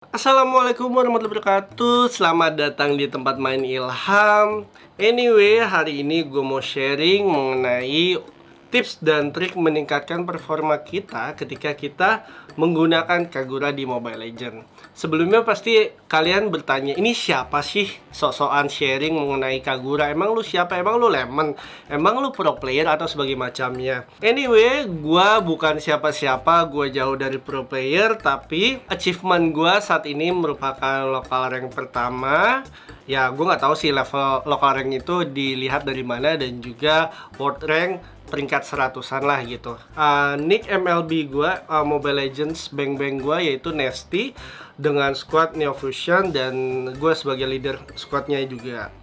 Assalamualaikum warahmatullahi wabarakatuh. Selamat datang di tempat main Ilham. Anyway, hari ini gue mau sharing mengenai tips dan trik meningkatkan performa kita ketika kita menggunakan Kagura di Mobile Legends. Sebelumnya pasti kalian bertanya, ini siapa sih sok-sokan sharing mengenai Kagura? Emang lu siapa? Emang lu lemon? Emang lu pro player atau sebagai macamnya? Anyway, gue bukan siapa-siapa, gue jauh dari pro player, tapi achievement gue saat ini merupakan local rank pertama. Ya, gue nggak tahu sih level local rank itu dilihat dari mana, dan juga world rank peringkat 100-an lah gitu. Nick MLB gue, Mobile Legends bang gue yaitu Nasty dengan squad Neo Fusion, dan gue sebagai leader squadnya juga.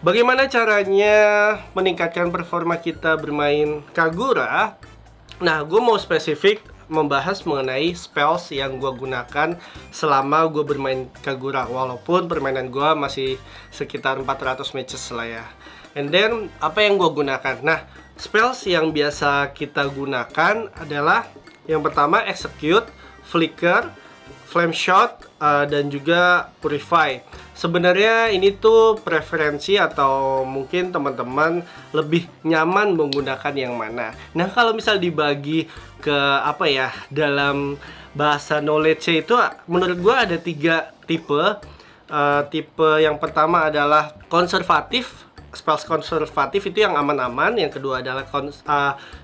Bagaimana caranya meningkatkan performa kita bermain Kagura? Nah, gue mau spesifik membahas mengenai spells yang gue gunakan selama gue bermain Kagura, walaupun permainan gue masih sekitar 400 matches lah ya. And then, apa yang gue gunakan? Nah, spells yang biasa kita gunakan adalah yang pertama Execute, Flicker, Flame Shot, dan juga Purify. Sebenarnya ini tuh preferensi atau mungkin teman-teman lebih nyaman menggunakan yang mana. Nah, kalau misal dibagi ke apa ya, dalam bahasa knowledge itu menurut gue ada 3 tipe. Tipe yang pertama adalah konservatif. Spells konservatif itu yang aman-aman. Yang kedua adalah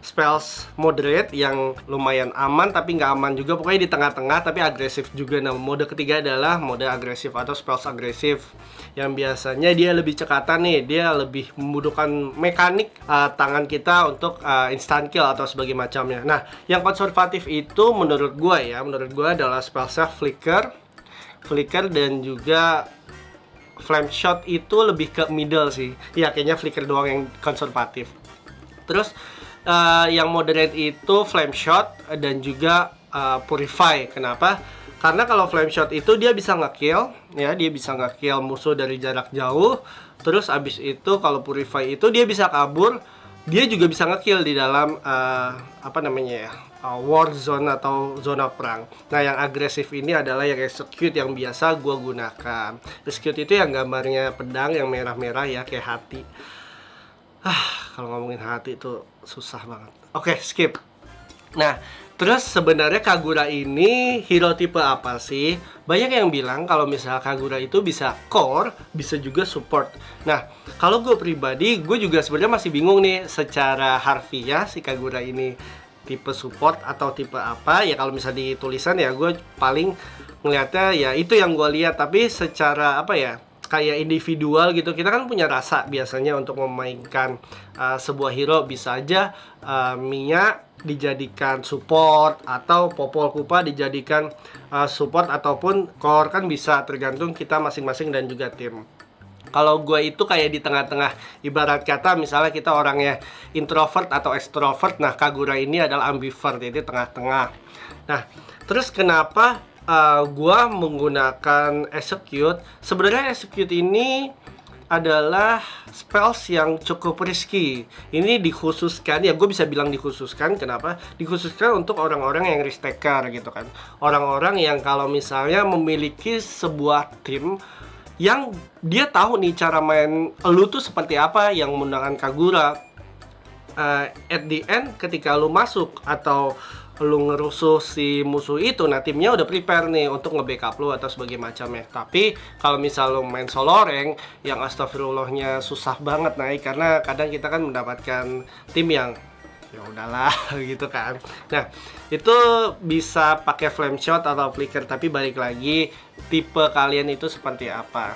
spells moderate yang lumayan aman tapi nggak aman juga, pokoknya di tengah-tengah tapi agresif juga. Nah, mode ketiga adalah mode agresif atau spells agresif, yang biasanya dia lebih cekatan nih, dia lebih membutuhkan mekanik tangan kita untuk instant kill atau sebagai macamnya. Nah, yang konservatif itu menurut gue adalah spellnya Flicker dan juga Flame Shot. Itu lebih ke middle sih. Ya, kayaknya Flicker doang yang konservatif. Terus yang moderate itu Flame Shot dan juga Purify. Kenapa? Karena kalau Flame Shot itu dia bisa nge-kill ya, dia bisa nge-kill musuh dari jarak jauh. Terus abis itu kalau Purify itu dia bisa kabur, dia juga bisa nge-kill di dalam war zone atau zona perang. Nah, yang agresif ini adalah yang Execute yang biasa gue gunakan. Execute itu yang gambarnya pedang yang merah-merah ya, kayak hati. Kalau ngomongin hati itu susah banget. Oke, skip. Nah, terus sebenarnya Kagura ini hero tipe apa sih? Banyak yang bilang kalau misalnya Kagura itu bisa core, bisa juga support. Nah, kalau gue pribadi, gue juga sebenarnya masih bingung nih secara harfiah si Kagura ini tipe support atau tipe apa. Ya kalau misalnya di tulisan ya gue paling ngeliatnya ya itu yang gue lihat. Tapi secara apa ya, kayak individual gitu, kita kan punya rasa biasanya untuk memainkan sebuah hero. Bisa aja Mia dijadikan support atau Popol Kupa dijadikan support ataupun core, kan bisa tergantung kita masing-masing dan juga tim. Kalau gue itu kayak di tengah-tengah, ibarat kata misalnya kita orangnya introvert atau extrovert. Nah, Kagura ini adalah ambivert, jadi tengah-tengah. Nah, terus kenapa gue menggunakan Execute? Sebenarnya Execute ini adalah spells yang cukup risky. Ini dikhususkan, ya gue bisa bilang dikhususkan. Kenapa? Dikhususkan untuk orang-orang yang risk taker gitu kan. Orang-orang yang kalau misalnya memiliki sebuah tim yang dia tahu nih cara main lu tuh seperti apa, yang menggunakan Kagura. At the end ketika lu masuk atau lu ngerusuh si musuh itu, nah timnya udah prepare nih untuk nge-backup lu atau sebagai macamnya. Tapi kalau misal lu main solo rank yang astagfirullahnya susah banget naik, karena kadang kita kan mendapatkan tim yang ya udahlah gitu kan. Nah, itu bisa pakai Flame Shot atau Flicker, tapi balik lagi tipe kalian itu seperti apa.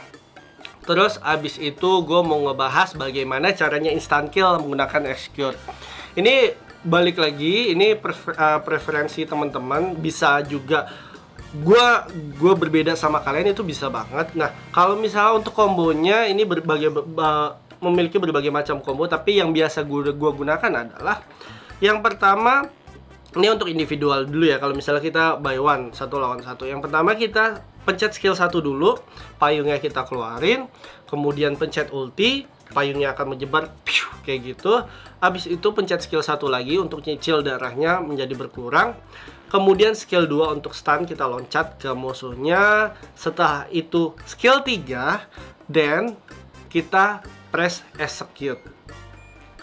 Terus abis itu gue mau ngebahas bagaimana caranya instant kill menggunakan Execute. Ini balik lagi, ini preferensi teman-teman. Bisa juga gue berbeda sama kalian, itu bisa banget. Nah, kalau misalnya untuk kombonya ini memiliki berbagai macam combo, tapi yang biasa gue gunakan adalah yang pertama, ini untuk individual dulu ya. Kalau misalnya kita by one, 1 lawan 1, yang pertama kita pencet skill 1 dulu, payungnya kita keluarin, kemudian pencet ulti, payungnya akan menyebar kayak gitu. Habis itu pencet skill 1 lagi untuk nyicil darahnya menjadi berkurang. Kemudian skill 2 untuk stun, kita loncat ke musuhnya. Setelah itu skill 3, then kita press execute.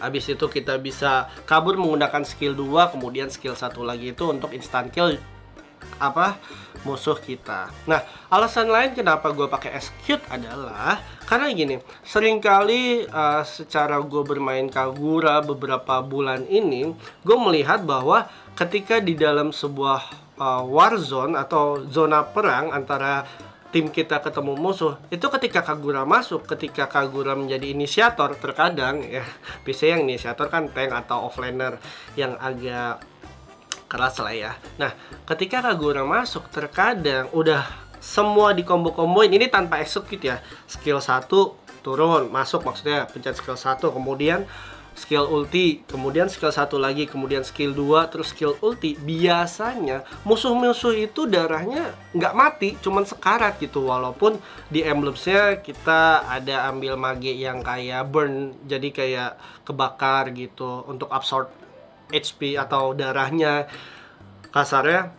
Habis itu kita bisa kabur menggunakan skill 2, kemudian skill 1 lagi itu untuk instant kill musuh kita. Nah, alasan lain kenapa gue pakai execute adalah karena gini, seringkali secara gue bermain Kagura beberapa bulan ini, gue melihat bahwa ketika di dalam sebuah warzone atau zona perang antara tim kita ketemu musuh, itu ketika Kagura masuk, ketika Kagura menjadi inisiator, terkadang ya, biasanya yang inisiator kan tank atau offlaner yang agak keras lah ya. Nah, ketika Kagura masuk, terkadang udah semua di combo-comboin, ini tanpa execute ya. Skill 1 turun, masuk maksudnya pencet skill 1, kemudian skill ulti, kemudian skill 1 lagi, kemudian skill 2, terus skill ulti. Biasanya musuh-musuh itu darahnya nggak mati, cuman sekarat gitu. Walaupun di emblemsnya kita ada ambil mage yang kayak burn, jadi kayak kebakar gitu untuk absorb HP atau darahnya. Kasarnya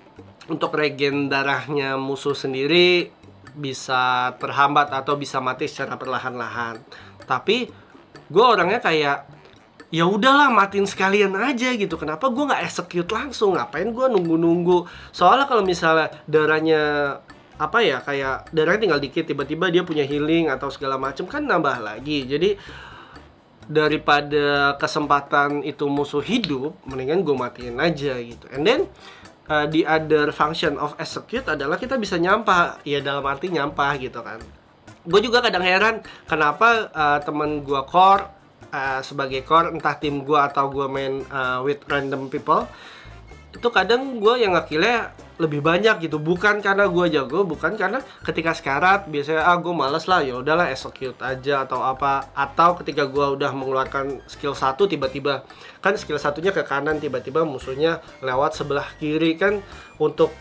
untuk regen darahnya musuh sendiri bisa terhambat atau bisa mati secara perlahan-lahan. Tapi gue orangnya kayak ya udahlah, matiin sekalian aja gitu. Kenapa gue nggak execute langsung? Ngapain gue nunggu-nunggu? Soalnya kalau misalnya darahnya kayak darahnya tinggal dikit, tiba-tiba dia punya healing atau segala macam, kan nambah lagi. Jadi daripada kesempatan itu musuh hidup, mendingan gue matiin aja gitu. And then the other function of execute adalah kita bisa nyampah, ya dalam arti nyampah gitu kan. Gue juga kadang heran kenapa temen gue core, sebagai core, entah tim gue atau gue main with random people, itu kadang gue yang nge-killnya lebih banyak gitu. Bukan karena gue jago, bukan karena ketika sekarat biasanya gue males lah, ya udahlah execute aja atau apa. Atau ketika gue udah mengeluarkan skill 1, tiba-tiba kan skill satunya ke kanan, tiba-tiba musuhnya lewat sebelah kiri kan. Untuk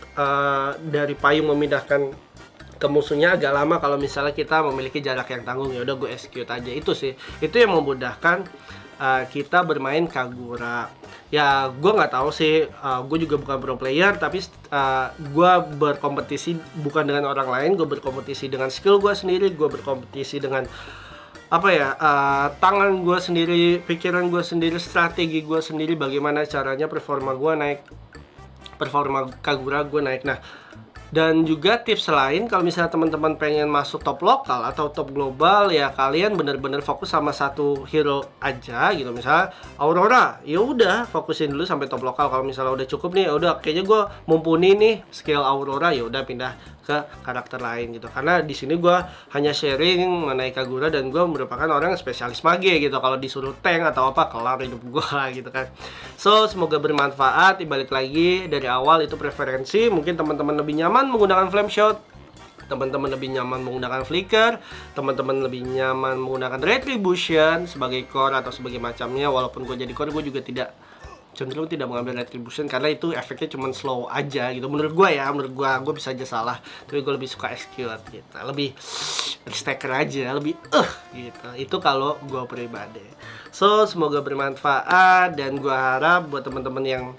dari payung memindahkan ke musuhnya agak lama kalau misalnya kita memiliki jarak yang tanggung. Ya udah gue execute aja. Itu sih, itu yang memudahkan kita bermain Kagura. Ya gue nggak tahu sih, gue juga bukan pro player, tapi gue berkompetisi bukan dengan orang lain, gue berkompetisi dengan skill gue sendiri, gue berkompetisi dengan tangan gue sendiri, pikiran gue sendiri, strategi gue sendiri, bagaimana caranya performa gue naik, performa Kagura gue naik. Nah, dan juga tips lain, kalau misalnya teman-teman pengen masuk top lokal atau top global, ya kalian bener-bener fokus sama satu hero aja gitu. Misalnya Aurora, ya udah fokusin dulu sampai top lokal. Kalau misalnya udah cukup nih, udah kayaknya gue mumpuni nih skill Aurora, ya udah pindah ke karakter lain gitu. Karena di sini gue hanya sharing mengenai Kagura dan gue merupakan orang yang spesialis mage gitu. Kalau disuruh tank atau apa, kelar hidup gue gitu kan. So, semoga bermanfaat. Balik lagi dari awal itu preferensi. Mungkin teman-teman lebih nyaman menggunakan flame shot, teman-teman lebih nyaman menggunakan flicker, teman-teman lebih nyaman menggunakan retribution sebagai core atau sebagai macamnya. Walaupun gue jadi core, gue juga cenderung tidak mengambil retribution karena itu efeknya cuma slow aja gitu. Menurut gue ya, menurut gue bisa aja salah, tapi gue lebih suka execute gitu, lebih stacker aja, lebih gitu. Itu kalau gue pribadi. So, semoga bermanfaat dan gue harap buat teman-teman yang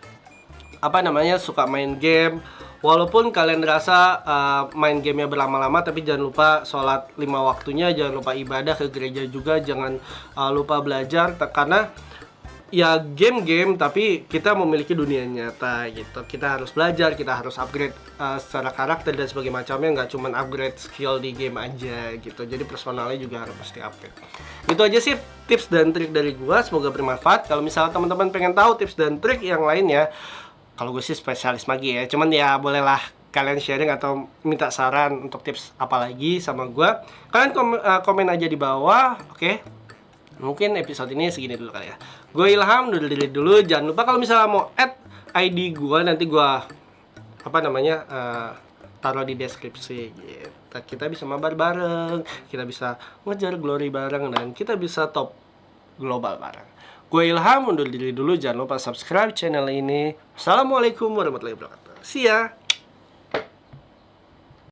suka main game, walaupun kalian rasa main gamenya berlama-lama, tapi jangan lupa sholat 5 waktunya, jangan lupa ibadah ke gereja juga, jangan lupa belajar, karena ya game-game tapi kita memiliki dunia nyata gitu. Kita harus belajar, kita harus upgrade secara karakter dan sebagainya macamnya, nggak cuma upgrade skill di game aja gitu. Jadi personalnya juga harus pasti upgrade. Itu aja sih tips dan trik dari gua, semoga bermanfaat. Kalau misalnya teman-teman pengen tahu tips dan trik yang lainnya, kalau gue sih spesialis magi ya, cuman ya bolehlah kalian sharing atau minta saran untuk tips apa lagi sama gua. Kalian komen aja di bawah, oke? Mungkin episode ini segini dulu kali ya. Gue Ilham, dulu. Jangan lupa kalau misalnya mau add ID gue, nanti gue taruh di deskripsi gitu. Kita bisa mabar bareng, kita bisa ngejar glory bareng, dan kita bisa top global bareng. Gue Ilham, undur diri dulu. Jangan lupa subscribe channel ini. Assalamualaikum warahmatullahi wabarakatuh. See ya.